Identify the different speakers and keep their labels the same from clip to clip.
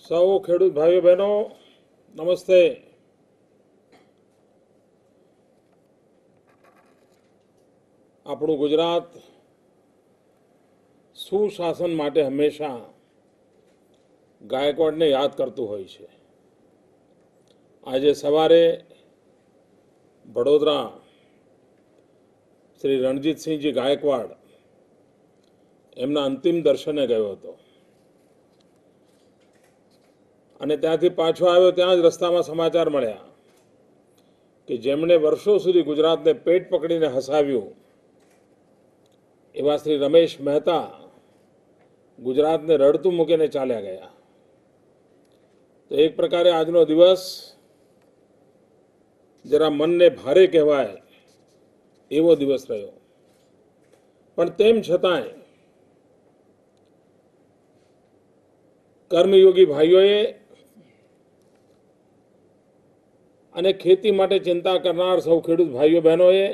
Speaker 1: સૌ ખેડૂત ભાઈઓ બહેનો નમસ્તે। આપણું ગુજરાત સુશાસન માટે હંમેશા ગાયકવાડને યાદ કરતું હોય છે। આજે સવારે વડોદરા શ્રી રણજીતસિંહજી ગાયકવાડ એમના અંતિમ દર્શને ગયો હતો અને ત્યાંથી પાછો આવ્યો। ત્યાં જ રસ્તામાં સમાચાર મળ્યા કે જેમણે વર્ષો સુધી ગુજરાતને પેટ પકડીને હસાવ્યું એવા શ્રી રમેશ મહેતા ગુજરાતને રડતું મૂકીને ચાલ્યા ગયા। તો એક પ્રકારે આજનો દિવસ જરા મનને ભારે કહેવાય એવો દિવસ રહ્યો, પણ તેમ છતાંય કર્મયોગી ભાઈઓએ અને ખેતી માટે ચિંતા કરનાર સૌ ખેડૂત ભાઈઓ બહેનોએ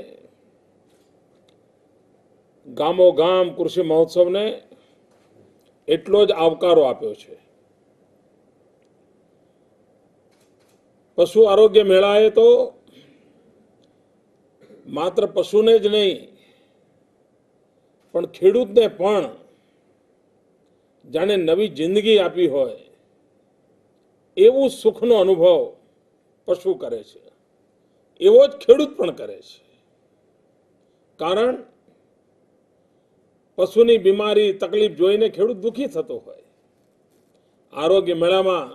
Speaker 1: ગામો ગામ કૃષિ મહોત્સવને એટલો જ આવકારો આપ્યો છે। પશુ આરોગ્ય મેળાએ તો માત્ર પશુને જ નહીં પણ ખેડૂતને પણ જાણે નવી જિંદગી આપી હોય એવું સુખનો અનુભવ પશુ કરે છે, એવો જ ખેડૂત પણ કરે છે। કારણ પશુની બીમારી તકલીફ જોઈને ખેડૂત દુઃખી થતો હોય, આરોગ્ય મેળામાં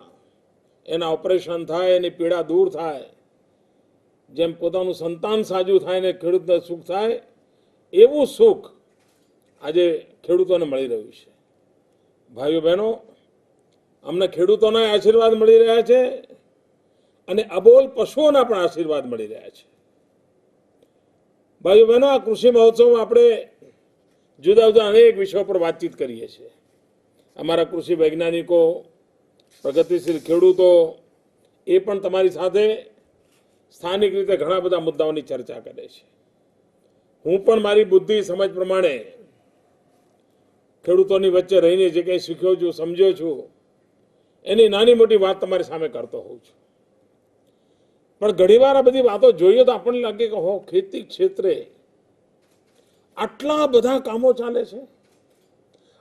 Speaker 1: એના ઓપરેશન થાય, એની પીડા દૂર થાય, જેમ પોતાનું સંતાન સાજું થાય ને ખેડૂતને સુખ થાય એવું સુખ આજે ખેડૂતોને મળી રહ્યું છે। ભાઈઓ બહેનો, અમને ખેડૂતોના આશીર્વાદ મળી રહ્યા છે અને અબોલ પશુઓના પણ આશીર્વાદ મળી રહ્યા છે। ભાઈઓ બહેનો, આ કૃષિ મહોત્સવમાં આપણે જુદા જુદા અનેક વિષયો પર વાતચીત કરીએ છીએ। અમારા કૃષિ વૈજ્ઞાનિકો, પ્રગતિશીલ ખેડૂતો એ પણ તમારી સાથે સ્થાનિક રીતે ઘણા બધા મુદ્દાઓની ચર્ચા કરે છે। હું પણ મારી બુદ્ધિ સમજ પ્રમાણે ખેડૂતોની વચ્ચે રહીને જે કંઈ શીખ્યો છું, સમજ્યો છું, એની નાની મોટી વાત તમારી સામે કરતો હોઉં છું। પણ ઘણીવાર આ બધી વાતો જોઈએ તો આપણને લાગે કે હો, ખેતી ક્ષેત્રે આટલા બધા કામો ચાલે છે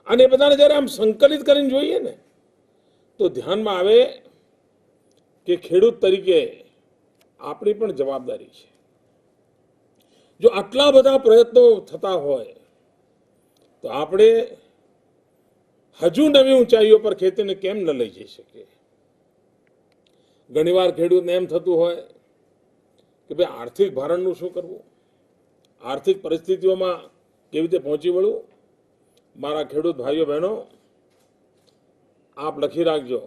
Speaker 1: અને એ બધાને જ્યારે આમ સંકલિત કરીને જોઈએ ને તો ધ્યાનમાં આવે કે ખેડૂત તરીકે આપણી પણ જવાબદારી છે। જો આટલા બધા પ્રયત્નો થતા હોય તો આપણે હજુ નવી ઊંચાઈઓ પર ખેતીને કેમ ન લઈ જઈ શકીએ। ઘણીવાર ખેડૂતને એમ થતું હોય કે ભાઈ આર્થિક ભારણનું શું કરવું, આર્થિક પરિસ્થિતિઓમાં કેવી રીતે પહોંચી વળવું। મારા ખેડૂત ભાઈઓ બહેનો, આપ લખી રાખજો,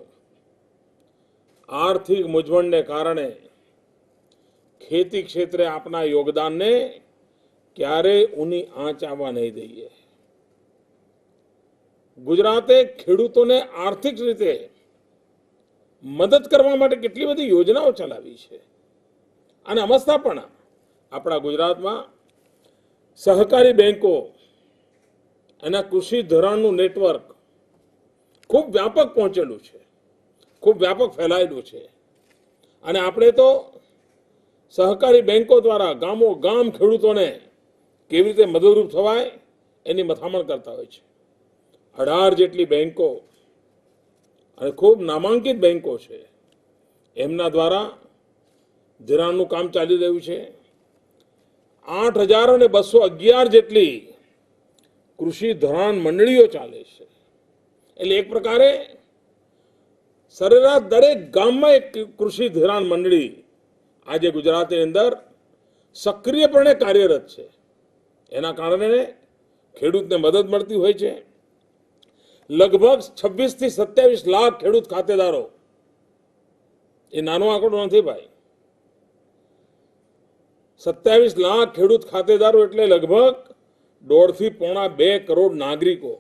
Speaker 1: આર્થિક મૂંઝવણને કારણે ખેતી ક્ષેત્રે આપના યોગદાનને ક્યારેય ઊની આંચ આવવા નહીં દઈએ। ગુજરાતે ખેડૂતોને આર્થિક રીતે મદદ કરવા માટે કેટલી બધી યોજનાઓ ચલાવી છે અને અમસ્તા પણ આપણા ગુજરાતમાં સહકારી બેંકો, એના કૃષિ ધિરાણનું નેટવર્ક ખૂબ વ્યાપક પહોંચેલું છે, ખૂબ વ્યાપક ફેલાયેલું છે અને આપણે તો સહકારી બેંકો દ્વારા ગામો ગામ ખેડૂતોને કેવી રીતે મદદરૂપ થવાય એની મથામણ કરતા હોય છે। 18 જેટલી બેંકો અને ખૂબ નામાંકિત બેંકો છે, એમના દ્વારા ધિરાણનું કામ ચાલી રહ્યું છે। 8,211 જેટલી કૃષિ ધિરાણ મંડળીઓ ચાલે છે। એટલે એક પ્રકારે સરેરાશ દરેક ગામમાં એક કૃષિ ધિરાણ મંડળી આજે ગુજરાતની અંદર સક્રિયપણે કાર્યરત છે। એના કારણે ખેડૂતને મદદ મળતી હોય છે। લગભગ 26 થી 27 લાખ ખેડૂત ખાતેદારો, એ નાનો આંકડો નથી ભાઈ। 27 લાખ ખેડૂત ખાતેદારો એટલે લગભગ 1.5 થી 2 કરોડ નાગરિકો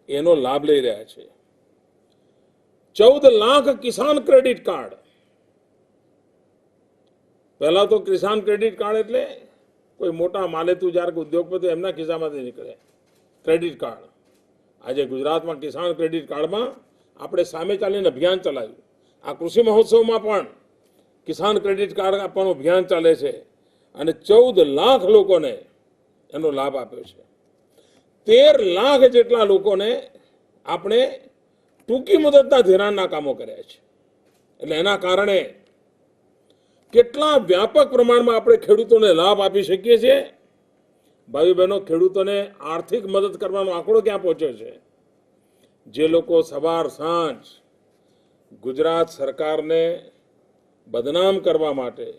Speaker 1: એનો લાભ લઈ રહ્યા છે। 14 લાખ કિસાન ક્રેડિટ કાર્ડ, પહેલા તો કિસાન ક્રેડિટ કાર્ડ એટલે કોઈ મોટા માલેતુજાર કે ઉદ્યોગપતિ એમના ખિસ્સામાંથી નીકળે ક્રેડિટ કાર્ડ। આજે ગુજરાતમાં કિસાન ક્રેડિટ કાર્ડમાં આપણે સામે ચાલીને અભિયાન ચલાવ્યું. આ કૃષિ મહોત્સવમાં પણ કિસાન ક્રેડિટ કાર્ડ આપવાનું અભિયાન ચાલે છે અને 14 લાખ લોકોને એનો લાભ આપ્યો છે. 13 લાખ જેટલા લોકોને આપણે ટૂંકી મુદતના ધિરાણના કામો કર્યા છે. એટલે એના કારણે કેટલા વ્યાપક પ્રમાણમાં આપણે ખેડૂતોને લાભ આપી શકીએ છીએ. ભાઈઓ બહેનો, ખેડૂતોને આર્થિક મદદ કરવાનો આંકડો ક્યાં પહોંચ્યો છે? જે લોકો સવાર સાંજ ગુજરાત સરકારને બદનામ કરવા માટે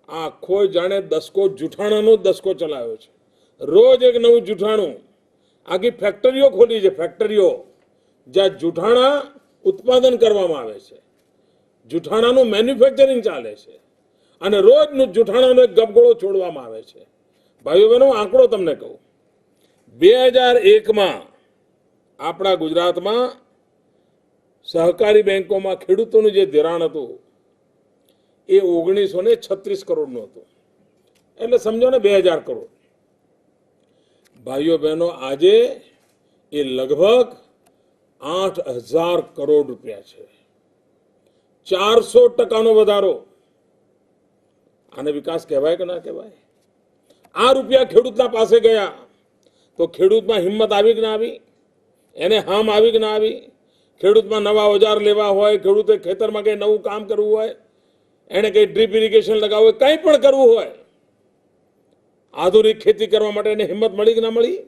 Speaker 1: આખો જાણે દસકો જૂઠાણાનો દસકો ચલાવ્યો છે. રોજ એક નવું જૂઠાણું, આખી ફેક્ટરીઓ ખોલી છે, ફેક્ટરીઓ જ્યાં જૂઠાણા ઉત્પાદન કરવામાં આવે છે, જૂઠાણાનું મેન્યુફેક્ચરિંગ ચાલે છે અને રોજનું જૂઠાણાનો એક ગબગોળો છોડવામાં આવે છે. ભાઈઓ બહેનો, આંકડો તમને કહું, 2001માં આપણા ગુજરાતમાં સહકારી બેંકોમાં ખેડૂતોનું જે ધિરાણ હતું એ 1936 કરોડનું હતું. એટલે સમજો ને 2000 કરોડ. ભાઈઓ બહેનો, આજે એ લગભગ 8000 કરોડ રૂપિયા છે. 400% વધારો. આને વિકાસ કહેવાય કે ના કહેવાય? આ રૂપિયા ખેડૂતના પાસે ગયા તો ખેડૂતમાં હિંમત આવી કે ના આવી? એને હામ આવી કે ના આવી? ખેડૂતમાં નવા ઓજાર લેવા હોય, ખેડૂતે ખેતરમાં કંઈ નવું કામ કરવું હોય, એને કંઈ ડ્રીપ ઇરિગેશન લગાવવું હોય, કંઈ પણ કરવું હોય, આધુનિક ખેતી કરવા માટે એને હિંમત મળી કે ના મળી?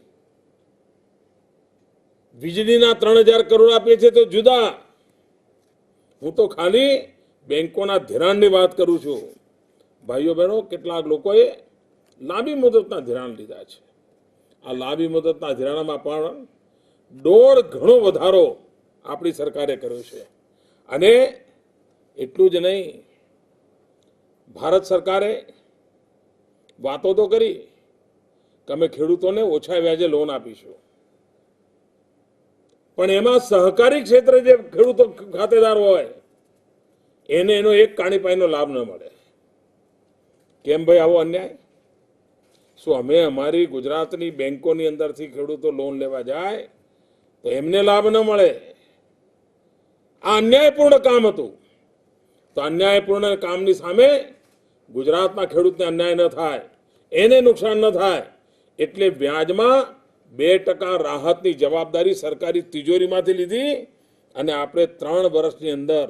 Speaker 1: વીજળીના 3000 કરોડ આપીએ છીએ તો જુદા. હું તો ખાલી બેંકોના ધિરાણની વાત કરું છું. ભાઈઓ બહેનો, કેટલાક લોકોએ લાંબી મુદતના ધિરાણ લીધા છે. આ લાંબી મુદતના ધિરાણમાં પણ 1.5 ગણો વધારો આપણી સરકારે કર્યો છે. અને એટલું જ નહીં, ભારત સરકારે વાતો તો કરી કે અમે ખેડૂતોને ઓછા વ્યાજે લોન આપીશું, પણ એમાં સહકારી ક્ષેત્રે જે ખેડૂતો ખાતેદાર હોય એને એનો એક કાણીપાઈનો લાભ ન મળે. કેમ ભાઈ આવો અન્યાય? શું અમે અમારી ગુજરાતની બેંકોની અંદરથી ખેડૂતો લોન લેવા જાય તો એમને લાભ ન મળે? આ અન્યાયપૂર્ણ કામ હતું. તો અન્યાયપૂર્ણ કામની સામે ગુજરાતના ખેડૂતને અન્યાય ન થાય, એને નુકસાન ન થાય એટલે વ્યાજમાં 2% રાહતની જવાબદારી સરકારી તિજોરીમાંથી લીધી અને આપણે 3 વર્ષની અંદર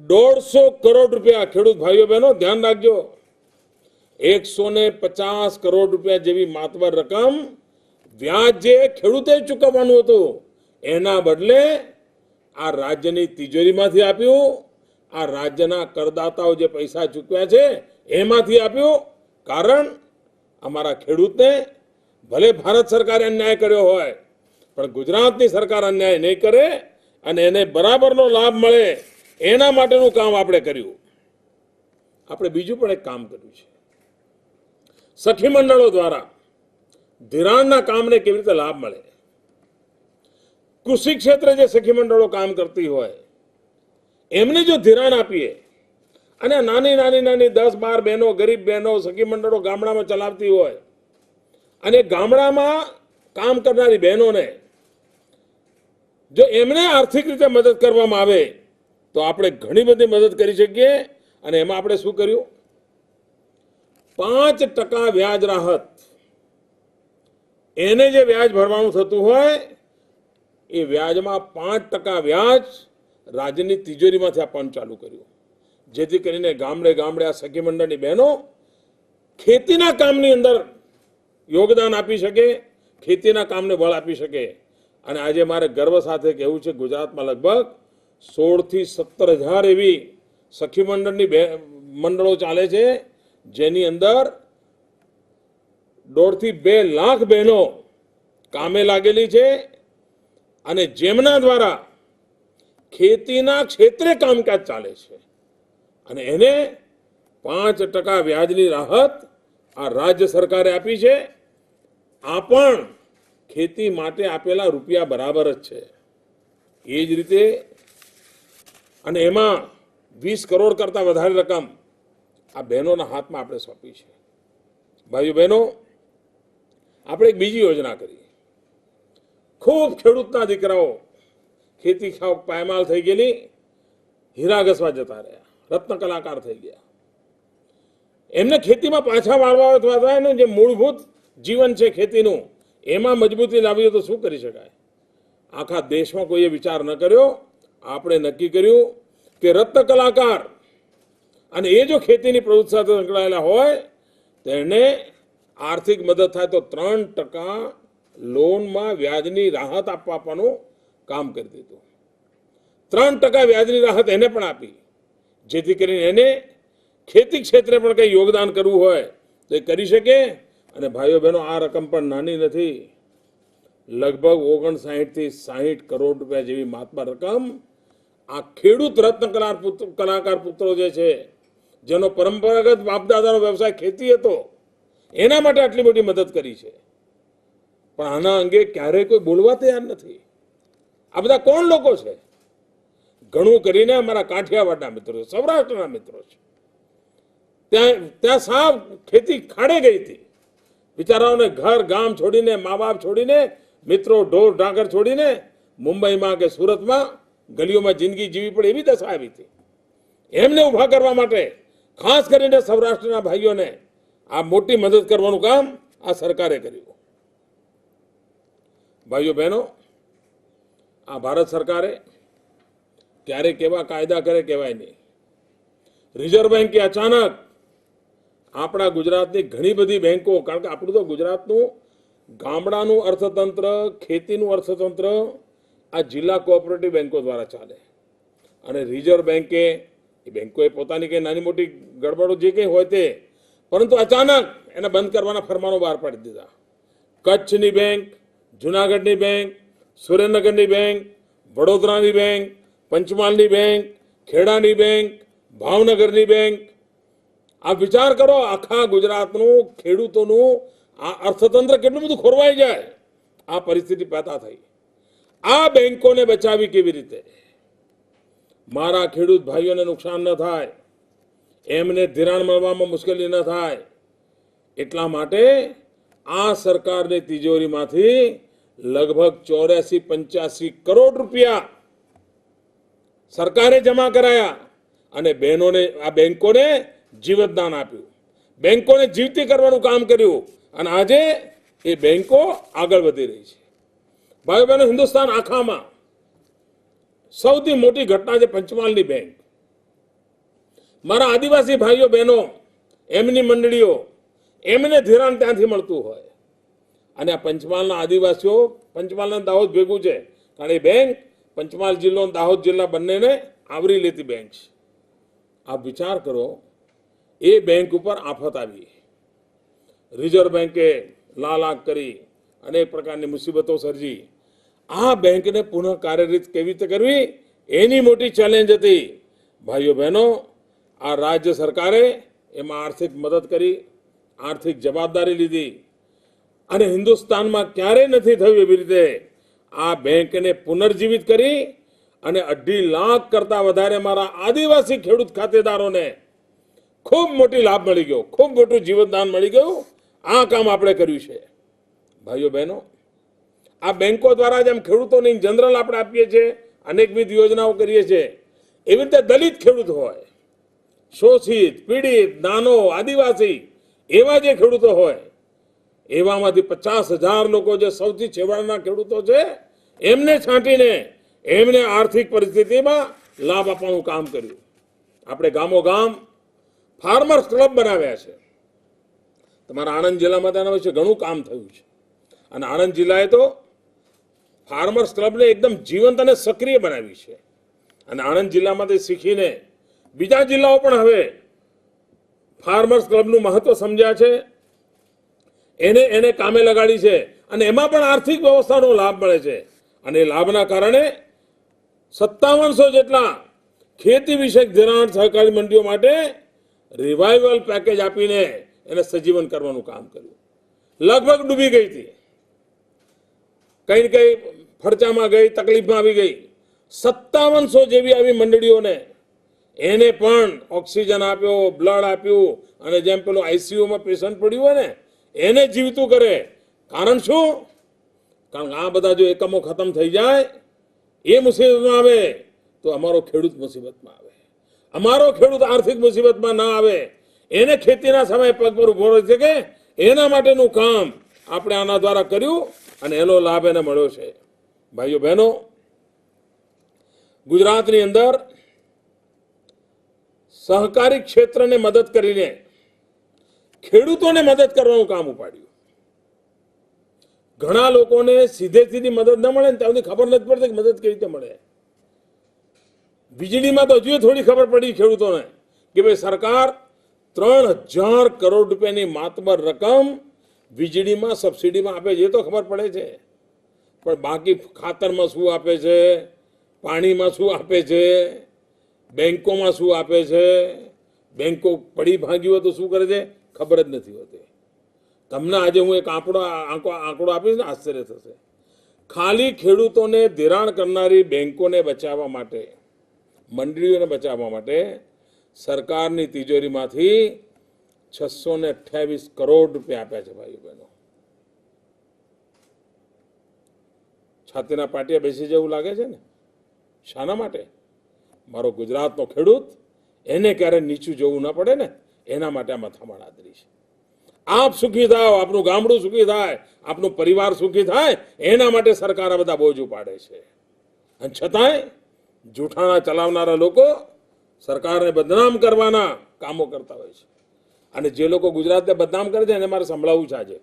Speaker 1: 150 કરોડ રૂપિયા, ખેડૂત ભાઈઓ બહેનો ધ્યાન રાખજો, 150 કરોડ રૂપિયા જેવી માતબર રકમ વ્યાજ જે ખેડૂતે ચૂકવવાનું હતું એના બદલે આ રાજ્યની તિજોરીમાંથી આપ્યું. આ રાજ્યના કરદાતાઓ જે પૈસા ચૂકવ્યા છે એમાંથી આપ્યું. કારણ અમારા ખેડૂતને ભલે ભારત સરકારે અન્યાય કર્યો હોય પણ ગુજરાતની સરકાર અન્યાય નહીં કરે અને એને બરાબરનો લાભ મળે એના માટેનું કામ આપણે કર્યું. આપણે બીજું પણ એક કામ કર્યું છે. સખી મંડળો દ્વારા ધિરાણના કામને કેવી રીતે લાભ મળે? કૃષિ ક્ષેત્રે જે સખી મંડળો કામ કરતી હોય એમને જો ધિરાણ આપીએ અને નાની 10-12 બહેનો, ગરીબ બહેનો સખી મંડળો ગામડામાં ચલાવતી હોય અને ગામડામાં કામ કરનારી બહેનોને જો એમને આર્થિક રીતે મદદ કરવામાં આવે તો આપણે ઘણી બધી મદદ કરી શકીએ. અને એમાં આપણે શું કર્યું? 5% વ્યાજ રાહત. એને જે વ્યાજ ભરવાનું થતું હોય એ વ્યાજમાં 5% વ્યાજ રાજ્યની તિજોરીમાંથી આપવાનું ચાલુ કર્યું, જેથી કરીને ગામડે ગામડે આ સખી મંડળની બહેનો ખેતીના કામની અંદર યોગદાન આપી શકે, ખેતીના કામને બળ આપી શકે. અને આજે મારે ગર્વ સાથે કહેવું છે, ગુજરાતમાં લગભગ 16 થી 17 હજાર એવી સખી મંડળો ચાલે છે જેની અંદર 1.5 થી 2 લાખ બહેનો કામે લાગેલી છે અને જેમના દ્વારા ખેતીના ક્ષેત્રે કામકાજ ચાલે છે. અને એને 5% વ્યાજની રાહત આ રાજ્ય સરકારે આપી છે. આ પણ ખેતી માટે આપેલા રૂપિયા બરાબર જ છે. એ જ રીતે અને એમાં 20 કરોડ કરતાં વધારે રકમ આ બહેનોના હાથમાં આપણે સોંપી છે. ભાઈઓ બહેનો, આપણે એક બીજી યોજના કરી. ખૂબ ખેડૂતના દીકરાઓ ખેતી પાયમાલ થઈ ગયેલી હીરા ઘસવા જતા રહ્યા, રત્ન કલાકાર થઈ ગયા. એમને ખેતીમાં પાછા વાળવા થાય ને, જે મૂળભૂત જીવન છે ખેતીનું, એમાં મજબૂતી લાવી હોય તો શું કરી શકાય? આખા દેશમાં કોઈએ વિચાર ન કર્યો. આપણે નક્કી કર્યું કે રત્ન કલાકાર અને એ જો ખેતીની પ્રવૃત્તિ સાથે સંકળાયેલા હોય તેને આર્થિક મદદ થાય તો 3% લોનમાં વ્યાજની રાહત આપવાનું કામ કરી દીધું. 3% વ્યાજની રાહત એને પણ આપી, જેથી કરીને એને ખેતી ક્ષેત્રે પણ કંઈ યોગદાન કરવું હોય તો એ કરી શકે. અને ભાઈઓ બહેનો, આ રકમ પણ નાની નથી. લગભગ 59 થી 60 કરોડ રૂપિયા જેવી મહાત્મા રકમ આ ખેડૂત રત્ન કલાકાર પુત્રો જે છે, જેનો પરંપરાગત બાપદાદાનો વ્યવસાય ખેતી હતો, એના માટે આટલી મોટી મદદ કરી છે. પણ આના અંગે ક્યારેય કોઈ બોલવા તૈયાર નથી. આ બધા કોણ લોકો છે? ઘણું કરીને અમારા કાઠિયાવાડના મિત્રો છે, સૌરાષ્ટ્રના મિત્રો છે. ત્યાં સાવ ખેતી ખાડે ગઈ હતી. બિચારાઓને ઘર ગામ છોડીને, મા બાપ છોડીને, મિત્રો ઢોર ઢાંકર છોડીને મુંબઈમાં કે સુરતમાં ગલીઓમાં જિંદગી જીવી પડે એવી દશા આવી હતી. એમને ઊભા કરવા માટે ખાસ કરીને સૌરાષ્ટ્રના ભાઈઓને આ મોટી મદદ કરવાનું કામ આ સરકારે કર્યું. ભાઈઓ બહેનો, આ ભારત સરકારે ક્યારે કેવા કાયદા કરે કહેવાય નહીં. રિઝર્વ બેન્કે અચાનક આપણા ગુજરાતની ઘણી બધી બેંકો, કારણ કે આપણું તો ગુજરાતનું ગામડાનું અર્થતંત્ર, ખેતીનું અર્થતંત્ર આ જિલ્લા કોઓપરેટિવ બેંકો દ્વારા ચાલે. અને રિઝર્વ બેન્કે, એ બેંકોએ પોતાની કંઈ નાની મોટી ગડબડો જે કંઈ હોય તે, પરંતુ અચાનક એને બંધ કરવાના ફરમાનો બહાર પાડી દીધા. કચ્છની બેંક, જુનાગઢની બેંક, સુરેન્દ્રનગરની બેંક, વડોદરાની બેંક, પંચમહાલની બેંક, ખેડાની બેંક, ભાવનગરની બેંક. આ વિચાર કરો, આખા ગુજરાતનું ખેડૂતોનું આ અર્થતંત્ર કેટલું બધું ખોરવાઈ જાય. આ પરિસ્થિતિ પેદા થઈ. આ બેંકોને બચાવી કેવી રીતે? મારા ખેડૂત ભાઈઓને નુકસાન ન થાય, એમને ધિરાણ મળવામાં મુશ્કેલી ન થાય, એટલા માટે આ સરકારની તિજોરીમાંથી લગભગ 84-85 કરોડ રૂપિયા સરકારે જમા કરાયા અને બહેનોને, આ બેંકોને જીવતદાન આપ્યું. બેંકોને જીવતી કરવાનું કામ કર્યું અને આજે એ બેંકો આગળ વધી રહી છે. ભાઈઓ બહેનો, હિન્દુસ્તાન આખામાં સૌથી મોટી ઘટના છે પંચમહાલની બેંક. મારા આદિવાસી ભાઈઓ બહેનો, એમની મંડળીઓ, એમને ધિરાણ ત્યાંથી મળતું હોય અને આ પંચમહાલના આદિવાસીઓ, પંચમહાલના દાહોદ ભેગું છે, કારણ એ બેંક પંચમહાલ જિલ્લો અને દાહોદ જિલ્લા બંનેને આવરી લેતી બેંક છે. આપ વિચાર કરો, એ બેંક ઉપર આફત આવી, રિઝર્વ બેંકે લાલાક કરી, અનેક પ્રકારની મુસીબતો સર્જી. આ બેંકને પુનઃ કાર્યરત કેવી રીતે કરવી, એની મોટી ચેલેન્જ હતી. ભાઈઓ બહેનો, આ રાજ્ય સરકારે એમાં આર્થિક મદદ કરી, આર્થિક જવાબદારી લીધી અને હિન્દુસ્તાનમાં ક્યારેય નથી થયું એવી રીતે આ બેંકને પુનર્જીવિત કરી અને 2.5 લાખ કરતા વધારે મારા આદિવાસી ખેડૂત ખાતેદારોને ખૂબ મોટી લાભ મળી ગયો, ખૂબ મોટું જીવતદાન મળી ગયું. આ કામ આપણે કર્યું છે. ભાઈઓ બહેનો, આ બેંકો દ્વારા જેમ ખેડૂતોને જનરલ આપણે આપીએ છીએ, અનેકવિધ યોજનાઓ કરીએ છીએ, એવી રીતે દલિત ખેડૂત હોય, શોષિત, પીડિત, નાનો, આદિવાસી, એવા જે ખેડૂતો હોય, એવામાંથી 50,000 લોકો જે સૌથી છેવાડાના ખેડૂતો છે, એમને છાંટીને એમને આર્થિક પરિસ્થિતિમાં લાભ આપવાનું કામ કર્યું. આપણે ગામો ગામ ફાર્મર્સ ક્લબ બનાવ્યા છે. તમારા આણંદ જિલ્લામાં તેના વિશે ઘણું કામ થયું છે અને આણંદ જિલ્લાએ તો ફાર્મર્સ ક્લબને એકદમ જીવંત અને સક્રિય બનાવી છે. અને આણંદ જિલ્લામાંથી શીખીને બીજા જિલ્લાઓ પણ હવે ફાર્મર્સ ક્લબનું મહત્વ સમજ્યા છે, એને કામે લગાડી છે અને એમાં પણ આર્થિક વ્યવસ્થાનો લાભ મળે છે. અને એ લાભના કારણે 5700 જેટલા ખેતી વિષયક ધિરાણ સહકારી મંડીઓ માટે રિવાઇવલ પેકેજ આપીને એને સજીવન કરવાનું કામ કર્યું. લગભગ ડૂબી ગઈ હતી, કઈ ને કઈ ફરચામાં ગઈ, તકલીફમાં આવી ગઈ. 5700 જેવી આવી મંડળીઓને એને પણ ઓક્સિજન આપ્યો, બ્લડ આપ્યું અને જેમ પેલું આઈસીયુમાં પેશન્ટ પડ્યું હોય ને એને જીવતું કરે. કારણ શું? કારણ કે આ બધા જો એકમો ખતમ થઈ જાય, એ મુસીબતમાં આવે તો અમારો ખેડૂત મુસીબતમાં આવે, અમારો ખેડૂત આર્થિક મુસીબતમાં ના આવે, એને ખેતીના સમય પગ પર ઉભો રહી શકે એના માટેનું કામ આપણે આના દ્વારા કર્યું અને એનો લાભ એને મળ્યો છે. ભાઈઓ બહેનો, ગુજરાતની અંદર સહકારી ક્ષેત્રને મદદ કરીને ખેડૂતોને મદદ કરવાનું કામ ઉપાડ્યું. ઘણા લોકોને સીધી મદદ ન મળે ને ત્યાં ખબર નથી પડતી કે મદદ કેવી રીતે મળે. વીજળીમાં તો હજુ થોડી ખબર પડી ખેડૂતોને કે ભાઈ સરકાર 3000 કરોડ રૂપિયાની માતબર રકમ વીજળીમાં સબસિડીમાં આપે છે, એ તો ખબર પડે છે. પણ બાકી ખાતરમાં શું આપે છે, પાણીમાં શું આપે છે, બેંકોમાં શું આપે છે, બેંકો પડી ભાંગી હોય તો શું કરે છે, ખબર જ નથી હોતી. તમને આજે હું એક આંકડો આપીશ ને આશ્ચર્ય થશે. ખાલી ખેડૂતોને ધિરાણ કરનારી બેંકોને બચાવવા માટે, મંડળીઓને બચાવવા માટે સરકારની તિજોરીમાંથી 628 કરોડ રૂપિયા આપ્યા છે. ભાઈઓ બહેનો, છાતીના પાટિયા બેસી જવું લાગે છે ને. શાના માટે? મારો ગુજરાતનો ખેડૂત, એને ક્યારે નીચું જવું ન પડે ને એના માટે આ મથામણ આદરી છે. આપ સુખી થાવ, આપનું ગામડું સુખી થાય, આપનું પરિવાર સુખી થાય, એના માટે સરકાર આ બધા બોજ ઉપાડે છે. અને છતાંય જૂઠાણા ચલાવનારા લોકો સરકારને બદનામ કરવાના કામો કરતા હોય છે. અને જે લોકો ગુજરાતને બદનામ કરે છે એને મારે સંભળાવવું છે. આજે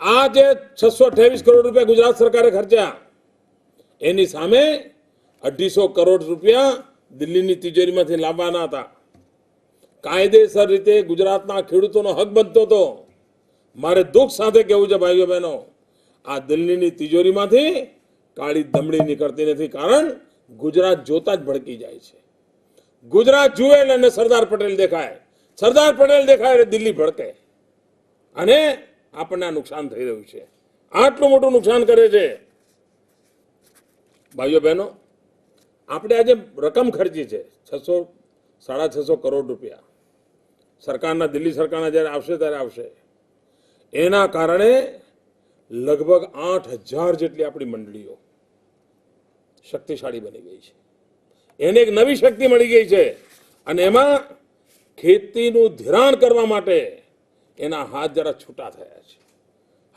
Speaker 1: આ જે 628 કરોડ રૂપિયા ગુજરાત સરકારે ખર્ચ્યા, એની સામે 250 કરોડ રૂપિયા દિલ્હીની તિજોરીમાંથી લાવવાના હતા. કાયદેસર રીતે ગુજરાતના ખેડૂતોનો હક બનતો હતો. મારે દુઃખ સાથે કહેવું છે ભાઈઓ બહેનો, આ દિલ્હીની તિજોરીમાંથી કાળી ધમણી નીકળતી નથી. કારણ ગુજરાત જોતા જ ભડકી જાય છે. ગુજરાત જુએ એટલે સરદાર પટેલ દેખાય, સરદાર પટેલ દેખાય એટલે દિલ્હી ભડકે, અને આપણને નુકસાન થઈ રહ્યું છે. આટલું મોટું નુકસાન કરે છે. ભાઈઓ બહેનો, આપણે આજે રકમ ખર્ચી છે 600-650 કરોડ રૂપિયા, સરકારના, દિલ્હી સરકારના જ્યારે આવશે ત્યારે આવશે. એના કારણે લગભગ 8000 જેટલી આપણી મંડળીઓ શક્તિશાળી બની ગઈ છે. એને એક નવી શક્તિ મળી ગઈ છે. અને એમાં ખેતીનું ધિરાણ કરવા માટે એના હાથ જરા છૂટા થયા છે.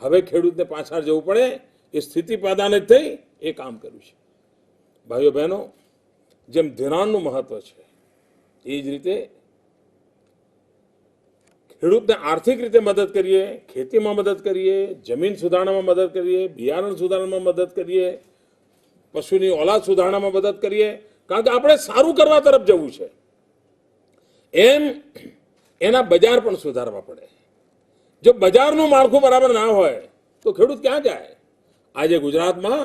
Speaker 1: હવે ખેડૂતને પાછળ જવું પડે એ સ્થિતિ પેદા નથી થઈ, એ કામ કર્યું છે. ભાઈઓ બહેનો, જેમ ધિરાણનું મહત્વ છે એ જ રીતે ખેડૂતને આર્થિક રીતે મદદ કરીએ, ખેતીમાં મદદ કરીએ, જમીન સુધારણામાં મદદ કરીએ, બિયારણ સુધારણામાં મદદ કરીએ, પશુની ઓલાદ સુધારણામાં મદદ કરીએ. કારણ કે આપણે સારું કરવા તરફ જવું છે. એમ એના બજાર પણ સુધારવા પડે. જો બજારનું માળખું બરાબર ના હોય તો ખેડૂત ક્યાં જાય? આજે ગુજરાતમાં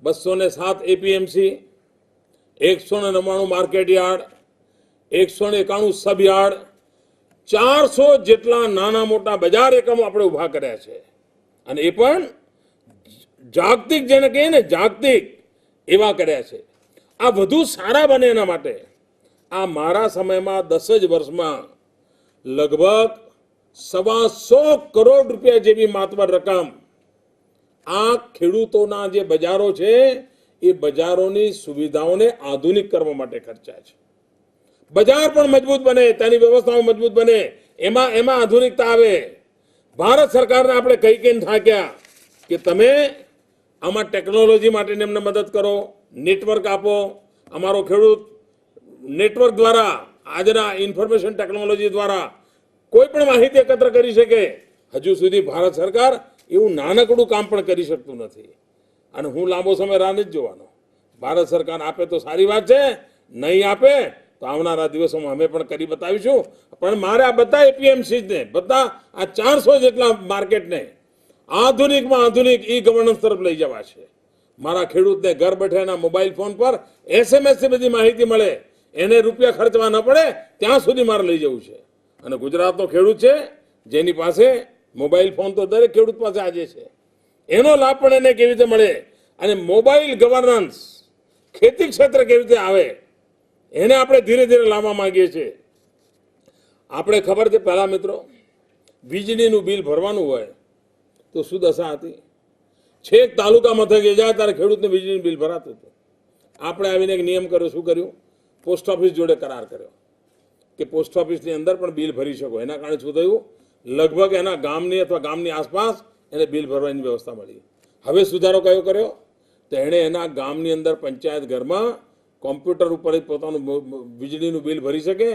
Speaker 1: 207 એપીએમસી, 199 માર્કેટ યાર્ડ, 191 સબ યાર્ડ, 400 જેટલા નાના મોટા બજાર એકમો આપણે ઉભા કર્યા છે. અને એ પણ જાગતિક, જેને કહીએ ને જાગતિક, એવા કર્યા છે. આ વધુ સારા બને એના માટે આ મારા સમયમાં 10 જ વર્ષમાં લગભગ 125 કરોડ રૂપિયા જેવી માતબર રકમ આ ખેડૂતોના જે બજારો છે એ બજારોની સુવિધાઓને આધુનિક કરવા માટે ખર્ચાય છે. બજાર પણ મજબૂત બને, તેની વ્યવસ્થાઓ મજબૂત બને, એમાં આધુનિકતા આવે. ભારત સરકારને આપણે કહીને થાક્યા કે તમે આમાં ટેકનોલોજી માટે એમને મદદ કરો, નેટવર્ક આપો. અમારો ખેડૂત નેટવર્ક દ્વારા, આજના ઇન્ફોર્મેશન ટેકનોલોજી દ્વારા કોઈ પણ માહિતી એકત્ર કરી શકે. હજુ સુધી ભારત સરકાર એવું નાનકડું કામ પણ કરી શકતું નથી. અને હું લાંબો સમય રાહ નથી જોવાનો. ભારત સરકાર આપે તો સારી વાત છે, નહીં આપે તો આવનારા દિવસોમાં અમે પણ કરી બતાવીશું. પણ મારે આ બધા એપીએમસીને, બધા આ 400 જેટલા માર્કેટને આધુનિકમાં આધુનિક ઈ ગવર્નન્સ તરફ લઈ જવા છે. મારા ખેડૂતને ઘર બેઠેના મોબાઈલ ફોન પર એસએમએસથી બધી માહિતી મળે, એને રૂપિયા ખર્ચવા ન પડે, ત્યાં સુધી મારે લઈ જવું છે. અને ગુજરાતનો ખેડૂત છે જેની પાસે મોબાઈલ ફોન તો દરેક ખેડૂત પાસે આજે છે, એનો લાભ પણ એને કેવી રીતે મળે, અને મોબાઈલ ગવર્નન્સ ખેતી ક્ષેત્રે કેવી રીતે આવે, એને આપણે ધીરે ધીરે લાવવા માંગીએ છીએ. આપણે ખબર છે, પહેલા મિત્રો વીજળીનું બિલ ભરવાનું હોય તો શું દશા હતી? છેક તાલુકા મથકે જાય ત્યારે ખેડૂતને વીજળીનું બિલ ભરાતું હતું. આપણે આવીને એક નિયમ કર્યો. શું કર્યું? પોસ્ટ ઓફિસ જોડે કરાર કર્યો કે પોસ્ટ ઓફિસની અંદર પણ બિલ ભરી શકો. એના કારણે શું થયું? લગભગ એના ગામની અથવા ગામની આસપાસ એને બિલ ભરવાની વ્યવસ્થા મળી. હવે સુધારો કયો કર્યો? તો એણે એના ગામની અંદર પંચાયત ઘરમાં કોમ્પ્યુટર ઉપર જ પોતાનું વીજળીનું બિલ ભરી શકે.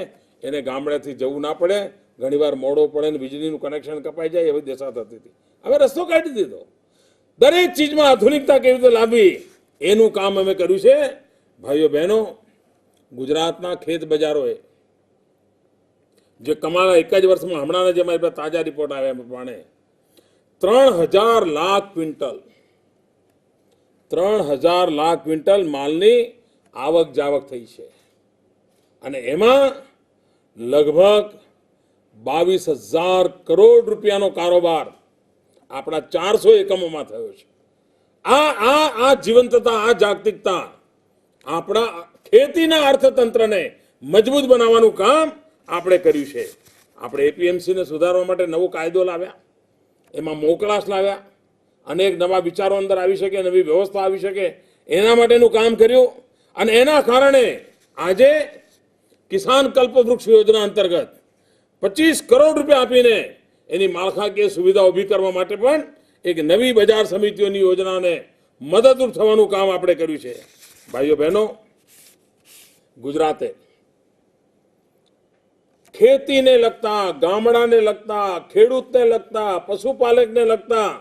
Speaker 1: એને ગામડેથી જવું ના પડે, ઘણીવાર મોડો પડે ને વીજળીનું કનેક્શન કપાઈ જાય એવી દશા થતી હતી. હવે રસ્તો કાઢી દીધો. દરેક ચીજમાં આધુનિકતા કેવી રીતે લાવવી એનું કામ અમે કર્યું છે. ભાઈઓ બહેનો, ગુજરાતના ખેત બજારોએ જે કમાણા એક જ વર્ષમાં હમણાં જે મારી પાસે તાજા રિપોર્ટ આવ્યા પ્રમાણે 3,000 લાખ ક્વિન્ટલ માલની આવક જાવક થઈ છે. અને એમાં લગભગ 22,000 કરોડ રૂપિયાનો કારોબાર આપણા 400 એકમોમાં થયો છે. આ જીવંતતા, આ જાગતિકતા આપણા ખેતીના અર્થતંત્રને મજબૂત બનાવવાનું કામ આપણે કર્યું છે. આપણે એપીએમસીને સુધારવા માટે નવો કાયદો લાવ્યા, એમાં મોકળાશ લાવ્યા, અનેક નવા વિચારો અંદર આવી શકે, નવી વ્યવસ્થા આવી શકે, એના માટેનું કામ કર્યું. અને એના કારણે આજે કિસાન કલ્પવૃક્ષ યોજના અંતર્ગત 25 કરોડ રૂપિયા આપીને એની માળખાકીય સુવિધા ઊભી કરવા માટે પણ એક નવી બજાર સમિતિઓની યોજનાને મદદરૂપ થવાનું કામ આપણે કર્યું છે. ભાઈઓ બહેનો, ગુજરાતે ખેતીને લગતા, ગામડાને લગતા, ખેડૂતને લગતા, પશુપાલકને લગતા,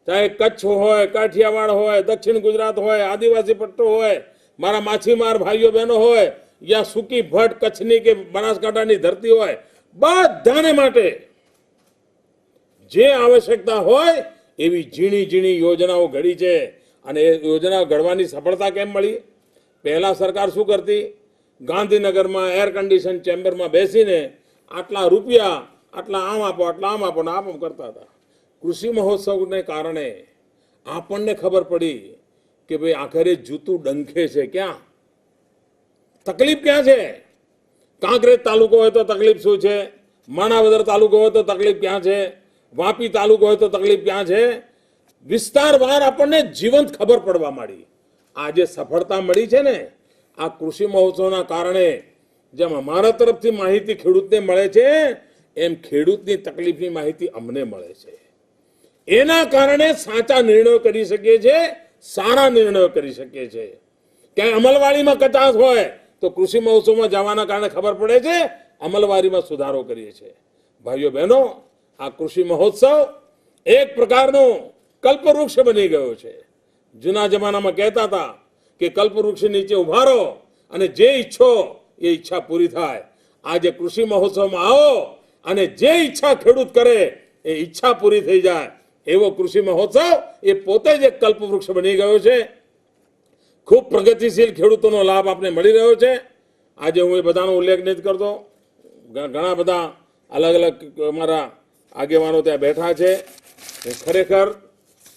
Speaker 1: ચાહે કચ્છ હોય, કાઠિયાવાડ હોય, દક્ષિણ ગુજરાત હોય, આદિવાસી પટ્ટો હોય, મારા માછીમાર ભાઈઓ બહેનો હોય, યા સૂકી ભટ્ટ કચ્છની કે બનાસકાંઠાની ધરતી હોય, બધાને માટે જે આવશ્યકતા હોય એવી ઝીણી ઝીણી યોજનાઓ ઘડી છે. અને એ યોજના ઘડવાની સફળતા કેમ મળી? પહેલા સરકાર શું કરતી? ગાંધીનગરમાં એર કન્ડિશન ચેમ્બરમાં બેસીને આટલા રૂપિયા, આટલા આમ આપો, આટલા આમ આપો ને આમ કરતા હતા. કૃષિ મહોત્સવને કારણે આપણને ખબર પડી કે ભાઈ આખરે જૂતું ડંખે છે ક્યાં, તકલીફ ક્યાં છે. કાંકરેજ તાલુકો હોય તો તકલીફ શું છે, માણાવદર તાલુકો હોય તો તકલીફ ક્યાં છે, વાપી તાલુકો હોય તો તકલીફ ક્યાં છે. વિસ્તારવાર આપણને જીવંત ખબર પડવા માંડી. આ જે સફળતા મળી છે ને, આ કૃષિ મહોત્સવના કારણે જેમ અમારા તરફથી માહિતી ખેડૂતને મળે છે, એમ ખેડૂતની તકલીફની માહિતી અમને મળે છે. એના કારણે સાચા નિર્ણયો કરી શકીએ છીએ, સારા નિર્ણયો કરી શકીએ છીએ. ક્યાંય અમલવાડીમાં કચાશ હોય તો કૃષિ મહોત્સવમાં જવાના કારણે ખબર પડે છે, અમલવાડીમાં સુધારો કરીએ છીએ. ભાઈઓ બહેનો, આ કૃષિ મહોત્સવ એક પ્રકારનો કલ્પવૃક્ષ બની ગયો છે. જૂના જમાનામાં કહેતા હતા કે કલ્પવૃક્ષ નીચે ઉભા રહો અને જે ઈચ્છો એ ઈચ્છા પૂરી થાય. આજે કૃષિ મહોત્સવમાં આવો અને જે ઈચ્છા ખેડૂત કરે એ ઈચ્છા પૂરી થઈ જાય, એવો કૃષિ મહોત્સવ એ પોતે જ એક કલ્પવૃક્ષ બની ગયો છે. ખૂબ પ્રગતિશીલ ખેડૂતોનો લાભ આપને મળી રહ્યો છે. આજે હું એ બધાનો ઉલ્લેખ નથી કરતો. ઘણા બધા અલગ અલગ અમારા આગેવાનો ત્યાં બેઠા છે. ખરેખર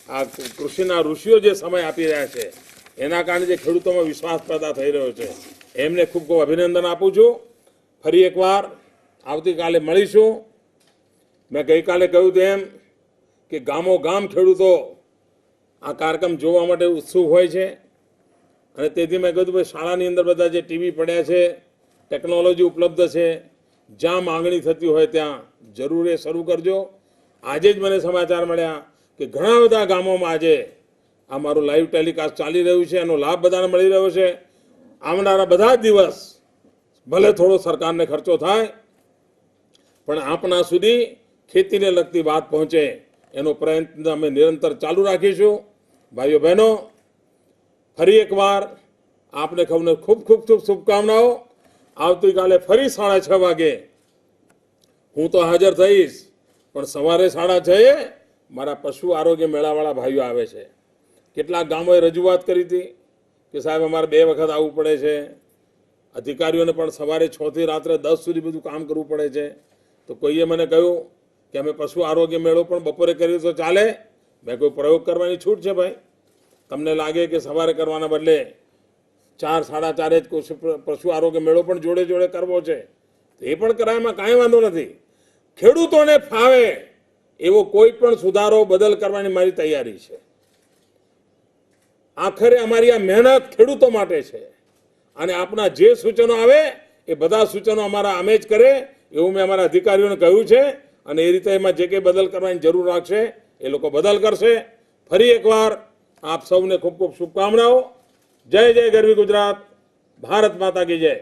Speaker 1: આ કૃષિના ઋષિઓ જે સમય આપી રહ્યા છે, એના કારણે જે ખેડૂતોમાં વિશ્વાસ પેદા થઈ રહ્યો છે, એમને ખૂબ ખૂબ અભિનંદન આપું છું. ફરી એકવાર આવતીકાલે મળીશું. મેં ગઈકાલે કહ્યું તેમ કે ગામો ગામ ખેડૂતો આ કાર્યક્રમ જોવા માટે ઉત્સુક હોય છે. અને તેથી મેં કહ્યું ભાઈ, શાળાની અંદર બધા જે ટીવી પડ્યા છે, ટેકનોલોજી ઉપલબ્ધ છે, જ્યાં માંગણી થતી હોય ત્યાં જરૂર એ શરૂ કરજો. આજે જ મને સમાચાર મળ્યા કે ઘણા બધા ગામોમાં આજે આ મારું લાઈવ ટેલિકાસ્ટ ચાલી રહ્યું છે, એનો લાભ બધાને મળી રહ્યો છે. આવનારા બધા જ દિવસ ભલે થોડો સરકારને ખર્ચો થાય, પણ આપણા સુધી ખેતીને લગતી વાત પહોંચે એનો પ્રયત્ન અમે નિરંતર ચાલુ રાખીશું. ભાઈઓ બહેનો, ફરી એકવાર આપને ખૂબ ખૂબ ખૂબ શુભકામનાઓ. આવતીકાલે ફરી 6:30 વાગે હું તો હાજર થઈશ, પણ સવારે 6:30 મારા પશુ આરોગ્ય મેળાવાળા ભાઈઓ આવે છે. કેટલાક ગામોએ રજૂઆત કરી હતી કે સાહેબ અમારે 2 વખત આવવું પડે છે. અધિકારીઓને પણ સવારે 6 થી રાત્રે 10 સુધી બધું કામ કરવું પડે છે. તો કોઈએ મને કહ્યું કે અમે પશુ આરોગ્ય મેળો પણ બપોરે કરીએ તો ચાલે. મેં કોઈ પ્રયોગ કરવાની છૂટ છે ભાઈ? તમને લાગે કે સવારે કરવાના બદલે 4, 4:30 જ પશુ આરોગ્ય મેળો પણ જોડે જોડે કરવો છે, તો એ પણ કરાયમાં કાંઈ વાંધો નથી. ખેડૂતોને ફાવે એવો કોઈ પણ સુધારો બદલ કરવાની મારી તૈયારી છે. આખરે અમારી આ મહેનત ખેડૂતો માટે છે અને આપના જે સૂચનો આવે એ બધા સૂચનો અમારા અમે જ કરે એવું મેં અમારા અધિકારીઓને કહ્યું છે અને એ રીતે એમાં જે કંઈ બદલ કરવાની જરૂર લાગશે એ લોકો બદલ કરશે. ફરી એકવાર આપ સૌને ખૂબ ખૂબ શુભકામનાઓ. જય જય ગરવી ગુજરાત. ભારત માતા કી જય.